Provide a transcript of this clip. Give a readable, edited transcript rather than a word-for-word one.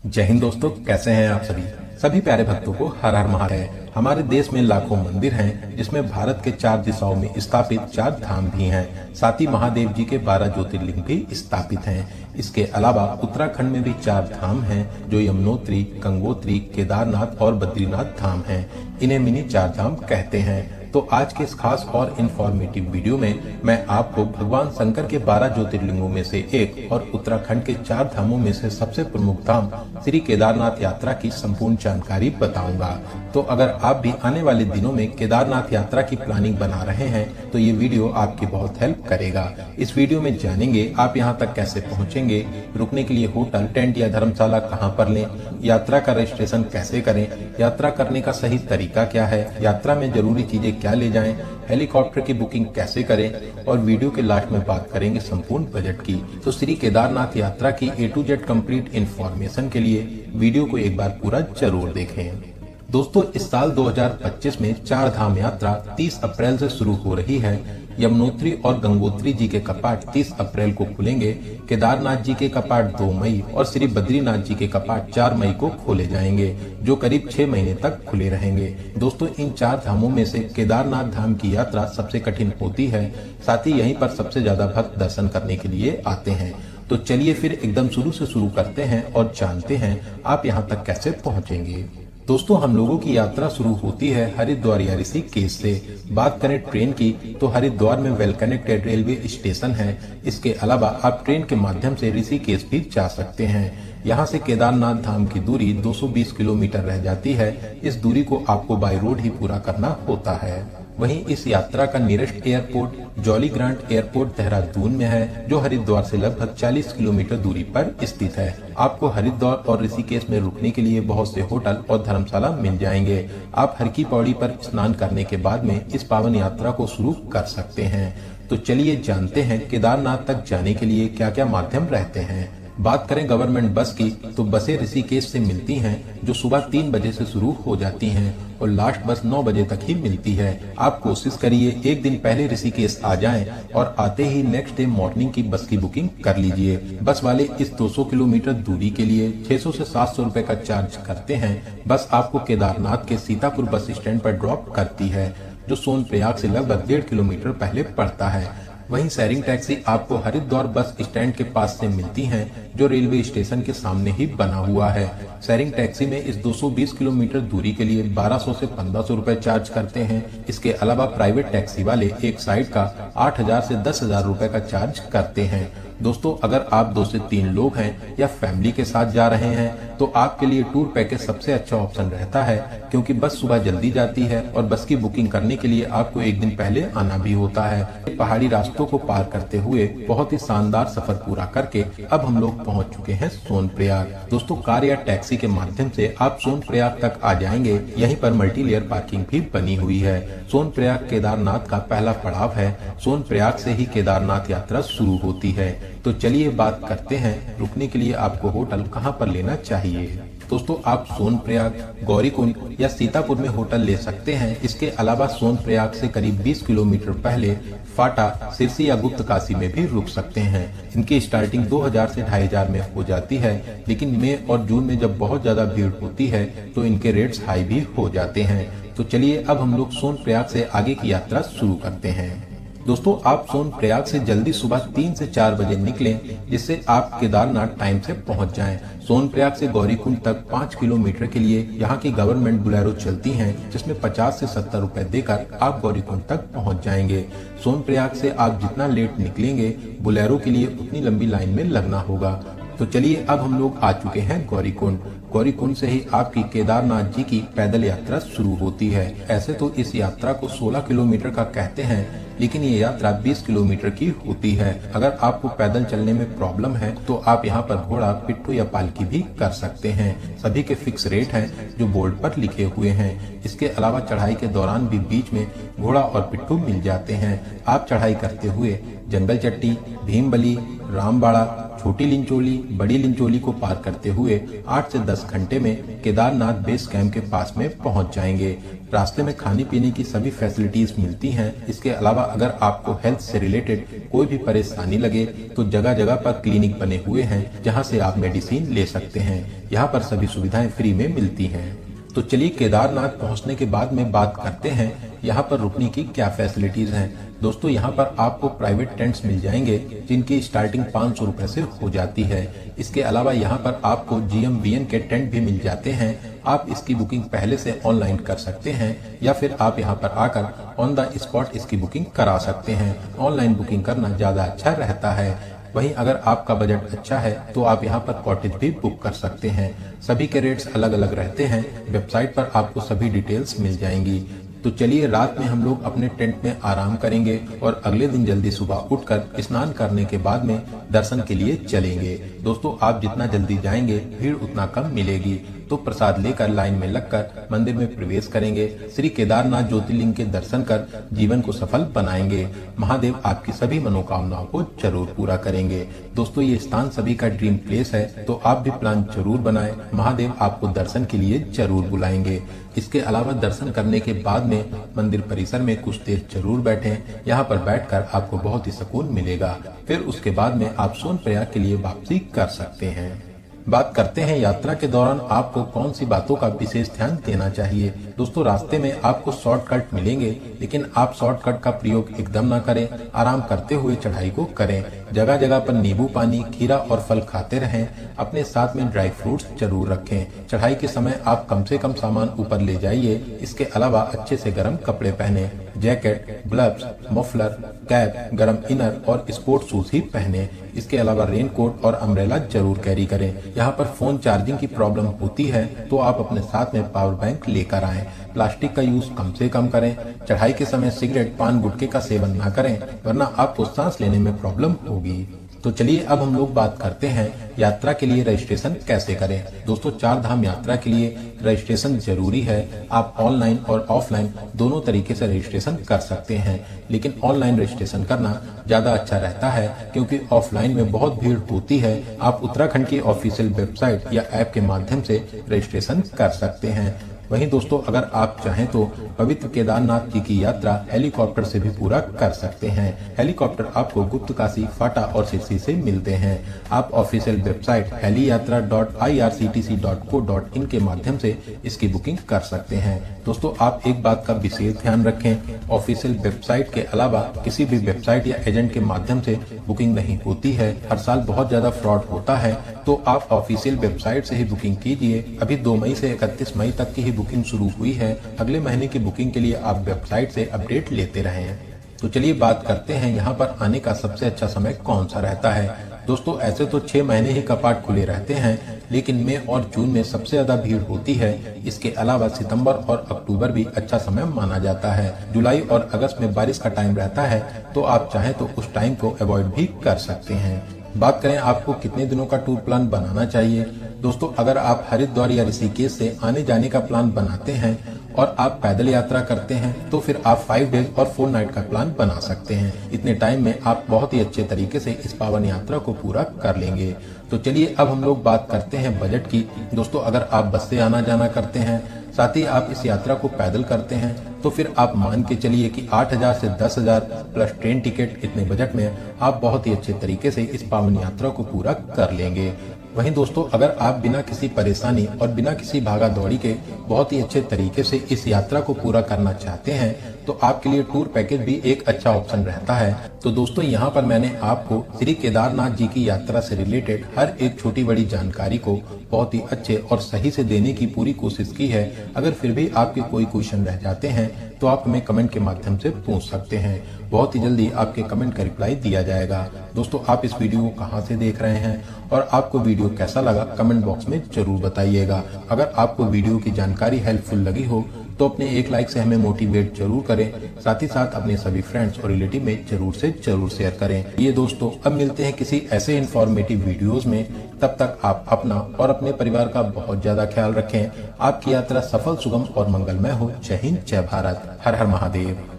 जय हिंद दोस्तों, कैसे हैं आप सभी प्यारे भक्तों को हर हर महादेव। हमारे देश में लाखों मंदिर हैं, जिसमें भारत के 4 दिशाओं में स्थापित 4 धाम भी हैं। साथ ही महादेव जी के 12 ज्योतिर्लिंग भी स्थापित हैं। इसके अलावा उत्तराखंड में भी 4 धाम हैं, जो यमुनोत्री, गंगोत्री, केदारनाथ और बद्रीनाथ धाम हैं। इन्हें मिनी 4 धाम कहते हैं। तो आज के इस खास और इंफॉर्मेटिव वीडियो में मैं आपको भगवान शंकर के 12 ज्योतिर्लिंगों में से एक और उत्तराखंड के 4 धामों में से सबसे प्रमुख धाम श्री केदारनाथ यात्रा की संपूर्ण जानकारी बताऊंगा। तो अगर आप भी आने वाले दिनों में केदारनाथ यात्रा की प्लानिंग बना रहे हैं तो ये वीडियो आपकी बहुत हेल्प करेगा। इस वीडियो में जानेंगे आप यहाँ तक कैसे पहुँचेंगे, रुकने के लिए होटल, टेंट या धर्मशाला कहाँ पर लें, यात्रा का रजिस्ट्रेशन कैसे करें, यात्रा करने का सही तरीका क्या है, यात्रा में जरूरी चीजें क्या ले जाएं, हेलीकॉप्टर की बुकिंग कैसे करें और वीडियो के लास्ट में बात करेंगे संपूर्ण बजट की। तो श्री केदारनाथ यात्रा की A to Z complete information के लिए वीडियो को एक बार पूरा जरूर देखें। दोस्तों, इस साल 2025 में 4 धाम यात्रा 30 अप्रैल से शुरू हो रही है। यमुनोत्री और गंगोत्री जी के कपाट 30 अप्रैल को खुलेंगे। केदारनाथ जी के कपाट 2 मई और श्री बद्रीनाथ जी के कपाट 4 मई को खोले जाएंगे, जो करीब 6 महीने तक खुले रहेंगे। दोस्तों, इन 4 धामों में से केदारनाथ धाम की यात्रा सबसे कठिन होती है। साथ ही यहीं पर सबसे ज्यादा भक्त दर्शन करने के लिए आते हैं। तो चलिए फिर एकदम शुरू से शुरू करते हैं और जानते हैं आप यहाँ तक कैसे पहुँचेंगे। दोस्तों, हम लोगों की यात्रा शुरू होती है हरिद्वार या ऋषिकेश से। बात करें ट्रेन की तो हरिद्वार में वेल कनेक्टेड रेलवे स्टेशन है। इसके अलावा आप ट्रेन के माध्यम से ऋषिकेश भी जा सकते हैं। यहाँ से केदारनाथ धाम की दूरी 220 किलोमीटर रह जाती है। इस दूरी को आपको बाय रोड ही पूरा करना होता है। वहीं इस यात्रा का nearest airport jolly grant airport Dehradun में है, जो हरिद्वार से लगभग 40 किलोमीटर दूरी पर स्थित है। आपको हरिद्वार और ऋषिकेश में रुकने के लिए बहुत से होटल और धर्मशाला मिल जाएंगे। आप हर की पौड़ी पर स्नान करने के बाद में इस पावन यात्रा को शुरू कर सकते हैं। तो चलिए जानते हैं केदारनाथ तक जाने के लिए क्या क्या माध्यम रहते हैं। बात करें गवर्नमेंट बस की तो बसें ऋषिकेश से मिलती हैं, जो सुबह 3 बजे से शुरू हो जाती हैं और लास्ट बस 9 बजे तक ही मिलती है। आप कोशिश करिए एक दिन पहले ऋषिकेश आ जाएं और आते ही नेक्स्ट डे मॉर्निंग की बस की बुकिंग कर लीजिए। बस वाले इस 200 किलोमीटर दूरी के लिए 600 से 700 रुपए का चार्ज करते हैं। बस आपको केदारनाथ के सीतापुर बस स्टैंड पर ड्रॉप करती है, जो सोनप्रयाग से लगभग 1.5 किलोमीटर पहले पड़ता है। वहीं शेयरिंग टैक्सी आपको हरिद्वार बस स्टैंड के पास से मिलती हैं, जो रेलवे स्टेशन के सामने ही बना हुआ है। शेयरिंग टैक्सी में इस 220 किलोमीटर दूरी के लिए 1200 से 1500 रुपए चार्ज करते हैं। इसके अलावा प्राइवेट टैक्सी वाले एक साइड का 8000 से 10,000 रुपए का चार्ज करते हैं। दोस्तों, अगर आप 2 से 3 लोग हैं या फैमिली के साथ जा रहे हैं तो आपके लिए टूर पैकेज सबसे अच्छा ऑप्शन रहता है, क्योंकि बस सुबह जल्दी जाती है और बस की बुकिंग करने के लिए आपको एक दिन पहले आना भी होता है। पहाड़ी रास्तों को पार करते हुए बहुत ही शानदार सफर पूरा करके अब हम लोग पहुंच चुके हैं सोनप्रयाग। दोस्तों, कार या टैक्सी के माध्यम से आप सोनप्रयाग तक आ जाएंगे। यहीं पर मल्टी लेयर पार्किंग भी बनी हुई है। सोनप्रयाग केदारनाथ का पहला पड़ाव है। सोनप्रयाग से ही केदारनाथ यात्रा शुरू होती है। तो चलिए बात करते हैं रुकने के लिए आपको होटल कहाँ पर लेना चाहिए। दोस्तों, आप सोनप्रयाग, गौरीकुंड या सीतापुर में होटल ले सकते हैं। इसके अलावा सोनप्रयाग से करीब 20 किलोमीटर पहले फाटा, सिरसी या गुप्त काशी में भी रुक सकते हैं। इनकी स्टार्टिंग 2000 से 2500 में हो जाती है, लेकिन मई और जून में जब बहुत ज्यादा भीड़ होती है तो इनके रेट्स हाई भी हो जाते हैं। तो चलिए अब हम लोग सोनप्रयाग से आगे की यात्रा शुरू करते हैं। दोस्तों, आप सोनप्रयाग से जल्दी सुबह 3 से 4 बजे निकलें, जिससे आप केदारनाथ टाइम से पहुंच जाएं। सोनप्रयाग से गौरीकुंड तक 5 किलोमीटर के लिए यहाँ की गवर्नमेंट बुलेरो चलती हैं, जिसमें 50 से 70 रुपए देकर आप गौरीकुंड तक पहुंच जाएंगे। सोनप्रयाग से आप जितना लेट निकलेंगे, बुलेरो के लिए उतनी लंबी लाइन में लगना होगा। तो चलिए अब हम लोग आ चुके हैं गौरीकुंड। गौरीकुंड से ही आपकी केदारनाथ जी की पैदल यात्रा शुरू होती है। ऐसे तो इस यात्रा को 16 किलोमीटर का कहते हैं, लेकिन ये यात्रा 20 किलोमीटर की होती है। अगर आपको पैदल चलने में प्रॉब्लम है तो आप यहाँ पर घोड़ा, पिट्ठू या पालकी भी कर सकते हैं। सभी के फिक्स रेट हैं, जो बोर्ड पर लिखे हुए हैं। इसके अलावा चढ़ाई के दौरान भी बीच में घोड़ा और पिट्ठू मिल जाते हैं। आप चढ़ाई करते हुए जंगल चट्टी, भीमबली, रामबाड़ा, छोटी लिंचोली, बड़ी लिंचोली को पार करते हुए 8 से 10 घंटे में केदारनाथ बेस कैंप के पास में पहुंच जाएंगे। रास्ते में खाने पीने की सभी फैसिलिटीज मिलती हैं। इसके अलावा अगर आपको हेल्थ से रिलेटेड कोई भी परेशानी लगे तो जगह जगह पर क्लिनिक बने हुए हैं जहां से आप मेडिसिन ले सकते हैं। यहाँ पर सभी सुविधाएं फ्री में मिलती हैं। तो चलिए केदारनाथ पहुंचने के बाद में बात करते हैं यहाँ पर रुकने की क्या फैसिलिटीज हैं। दोस्तों यहाँ पर आपको प्राइवेट टेंट्स मिल जाएंगे जिनकी स्टार्टिंग 500 रुपए से हो जाती है। इसके अलावा यहाँ पर आपको GMVN के टेंट भी मिल जाते हैं। आप इसकी बुकिंग पहले से ऑनलाइन कर सकते हैं या फिर आप यहाँ पर आकर ऑन द स्पॉट इसकी बुकिंग करा सकते हैं। ऑनलाइन बुकिंग करना ज्यादा अच्छा रहता है। वहीं अगर आपका बजट अच्छा है तो आप यहाँ पर कॉटेज भी बुक कर सकते हैं। सभी के रेट्स अलग अलग रहते हैं। वेबसाइट पर आपको सभी डिटेल्स मिल जाएंगी। तो चलिए रात में हम लोग अपने टेंट में आराम करेंगे और अगले दिन जल्दी सुबह उठकर स्नान करने के बाद में दर्शन के लिए चलेंगे। दोस्तों आप जितना जल्दी जाएंगे भीड़ उतना कम मिलेगी। तो प्रसाद लेकर लाइन में लगकर मंदिर में प्रवेश करेंगे। श्री केदारनाथ ज्योतिर्लिंग के दर्शन कर जीवन को सफल बनाएंगे। महादेव आपकी सभी मनोकामनाओं को जरूर पूरा करेंगे। दोस्तों ये स्थान सभी का ड्रीम प्लेस है, तो आप भी प्लान जरूर बनाएं। महादेव आपको दर्शन के लिए जरूर बुलाएंगे। इसके अलावा दर्शन करने के बाद में मंदिर परिसर में कुछ देर जरूर बैठें। यहाँ पर बैठकर आपको बहुत ही सुकून मिलेगा। फिर उसके बाद में आप सोनप्रयाग के लिए वापसी कर सकते हैं। बात करते हैं यात्रा के दौरान आपको कौन सी बातों का विशेष ध्यान देना चाहिए। दोस्तों रास्ते में आपको शॉर्टकट मिलेंगे, लेकिन आप शॉर्टकट का प्रयोग एकदम ना करें। आराम करते हुए चढ़ाई को करें। जगह जगह पर नींबू पानी, खीरा और फल खाते रहें। अपने साथ में ड्राई फ्रूट्स जरूर रखें। चढ़ाई के समय आप कम से कम सामान ऊपर ले जाइए। इसके अलावा अच्छे से गर्म कपड़े पहने। जैकेट, ग्लव्स, मफलर, कैप, गर्म इनर और स्पोर्ट शूज ही पहने। इसके अलावा रेनकोट और अम्ब्रेला जरूर कैरी करें। यहाँ पर फोन चार्जिंग की प्रॉब्लम होती है तो आप अपने साथ में पावर बैंक लेकर आएं। प्लास्टिक का यूज कम से कम करें। चढ़ाई के समय सिगरेट, पान, गुटखे का सेवन ना करें, वरना आपको सांस लेने में प्रॉब्लम होगी। तो चलिए अब हम लोग बात करते हैं यात्रा के लिए रजिस्ट्रेशन कैसे करें। दोस्तों 4 धाम यात्रा के लिए रजिस्ट्रेशन जरूरी है। आप ऑनलाइन और ऑफलाइन दोनों तरीके से रजिस्ट्रेशन कर सकते हैं, लेकिन ऑनलाइन रजिस्ट्रेशन करना ज्यादा अच्छा रहता है क्योंकि ऑफलाइन में बहुत भीड़ होती है। आप उत्तराखंड की ऑफिशियल वेबसाइट या ऐप के माध्यम से रजिस्ट्रेशन कर सकते हैं। वहीं दोस्तों अगर आप चाहें तो पवित्र केदारनाथ जी की यात्रा हेलीकॉप्टर से भी पूरा कर सकते हैं। हेलीकॉप्टर आपको गुप्तकाशी, फाटा और सिरसी से मिलते हैं। आप ऑफिशियल वेबसाइट heliyatra.irctc.co.in के माध्यम से इसकी बुकिंग कर सकते हैं। दोस्तों आप एक बात का विशेष ध्यान रखें, ऑफिशियल वेबसाइट के अलावा किसी भी वेबसाइट या एजेंट के माध्यम से बुकिंग नहीं होती है। हर साल बहुत ज्यादा फ्रॉड होता है, तो आप ऑफिशियल वेबसाइट से ही बुकिंग कीजिए। अभी 2 मई से 31 मई तक की बुकिंग शुरू हुई है। अगले महीने की बुकिंग के लिए आप वेबसाइट से अपडेट लेते रहें। तो चलिए बात करते हैं यहाँ पर आने का सबसे अच्छा समय कौन सा रहता है। दोस्तों ऐसे तो 6 महीने ही कपाट खुले रहते हैं, लेकिन मई और जून में सबसे ज्यादा भीड़ होती है। इसके अलावा सितंबर और अक्टूबर भी अच्छा समय माना जाता है। जुलाई और अगस्त में बारिश का टाइम रहता है, तो आप चाहें तो उस टाइम को अवॉइड भी कर सकते हैं। बात करें आपको कितने दिनों का टूर प्लान बनाना चाहिए। दोस्तों अगर आप हरिद्वार या ऋषिकेश से आने जाने का प्लान बनाते हैं और आप पैदल यात्रा करते हैं तो फिर आप 5 डेज और 4 नाइट का प्लान बना सकते हैं। इतने टाइम में आप बहुत ही अच्छे तरीके से इस पावन यात्रा को पूरा कर लेंगे। तो चलिए अब हम लोग बात करते हैं बजट की। दोस्तों अगर आप बस से आना जाना करते हैं, साथ ही आप इस यात्रा को पैदल करते हैं, तो फिर आप मान के चलिए कि 8,000 से 10,000 प्लस ट्रेन टिकट, इतने बजट में आप बहुत ही अच्छे तरीके से इस पावन यात्रा को पूरा कर लेंगे। वहीं दोस्तों अगर आप बिना किसी परेशानी और बिना किसी भागा दौड़ी के बहुत ही अच्छे तरीके से इस यात्रा को पूरा करना चाहते हैं तो आपके लिए टूर पैकेज भी एक अच्छा ऑप्शन रहता है। तो दोस्तों यहाँ पर मैंने आपको श्री केदारनाथ जी की यात्रा से रिलेटेड हर एक छोटी बड़ी जानकारी को बहुत ही अच्छे और सही से देने की पूरी कोशिश की है। अगर फिर भी आपके कोई क्वेश्चन रह जाते हैं तो आप हमें कमेंट के माध्यम से पूछ सकते हैं। बहुत ही जल्दी आपके कमेंट का रिप्लाई दिया जाएगा। दोस्तों आप इस वीडियो को कहां से देख रहे हैं और आपको वीडियो कैसा लगा कमेंट बॉक्स में जरूर बताइएगा। अगर आपको वीडियो की जानकारी हेल्पफुल लगी हो तो अपने एक लाइक से हमें मोटिवेट जरूर करें। साथ ही साथ अपने सभी फ्रेंड्स और रिलेटिव में जरूर शेयर करें। ये दोस्तों अब मिलते हैं किसी ऐसे इन्फॉर्मेटिव वीडियोस में। तब तक आप अपना और अपने परिवार का बहुत ज्यादा ख्याल रखें। आपकी यात्रा सफल, सुगम और मंगलमय हो। जय हिंद, जय भारत, हर हर महादेव।